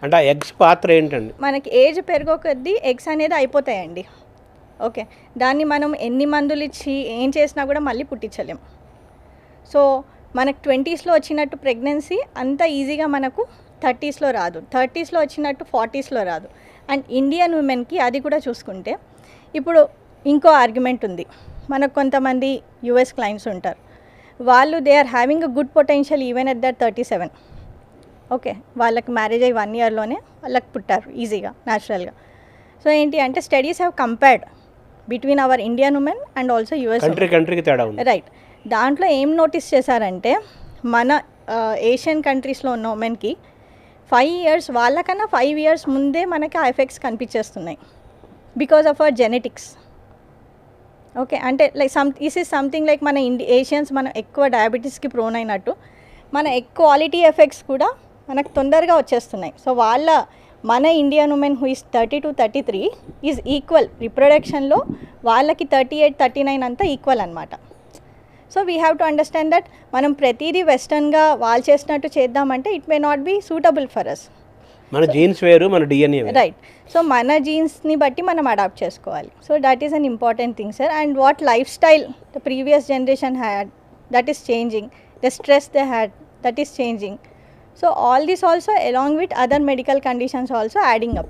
అంటే ఆ ఎగ్స్ పాత్ర ఏంటండి? మనకి ఏజ్ పెరిగే కొద్దీ ఎగ్స్ అనేది అయిపోతాయండి. ఓకే, దాన్ని మనం ఎన్ని మందులు ఇచ్చి ఏం చేసినా కూడా మళ్ళీ పుట్టించలేం. సో మనకు 20స్లో వచ్చినట్టు ప్రెగ్నెన్సీ అంత ఈజీగా మనకు 30స్లో రాదు, 30స్లో వచ్చినట్టు 40స్లో రాదు. అండ్ ఇండియన్ ఉమెన్కి అది కూడా చూసుకుంటే ఇప్పుడు ఇంకో ఆర్గ్యుమెంట్ ఉంది. మనకు కొంతమంది యుఎస్ క్లయింట్స్ ఉంటారు, వాళ్ళు they are having a good potential even at that 37. Okay, వాళ్ళకి మ్యారేజ్ అయ్యి 1 ఇయర్లోనే వాళ్ళకి పుట్టారు ఈజీగా న్యాచురల్గా. సో ఏంటి అంటే studies have compared between our Indian women and also US కంట్రీకి తేడా ఉంది. రైట్. దాంట్లో ఏం నోటీస్ చేశారంటే మన ఏషియన్ కంట్రీస్లో ఉన్న ఉమెన్కి 5 ఇయర్స్ వాళ్ళకన్నా 5 ఇయర్స్ ముందే మనకి ఆ ఎఫెక్ట్స్ కనిపించేస్తున్నాయి because of our genetics. Okay, అంటే like this is something like మన ఏషియన్స్ మనం ఎక్కువ డయాబెటీస్కి ప్రోన్ అయినట్టు మన క్వాలిటీ ఎఫెక్ట్స్ కూడా మనకు తొందరగా వచ్చేస్తున్నాయి. సో మన Indian women who is 30 to 33 is equal రిప్రొడక్షన్లో వాళ్ళకి 38, 39 అంతా ఈక్వల్ అనమాట. So we have to understand that మనం ప్రతిదీ వెస్టర్న్గా వాళ్ళు చేసినట్టు చేద్దామంటే it may not be suitable for us. మన జీన్స్ వేరు, మన డిఎన్ఏ వేరు. రైట్. సో మన జీన్స్ని బట్టి మనం అడాప్ట్ చేసుకోవాలి. So that is an important thing sir. And what life style the previous generation had, that is changing. The stress they had, that is changing. So all this also along with other medical conditions also adding up.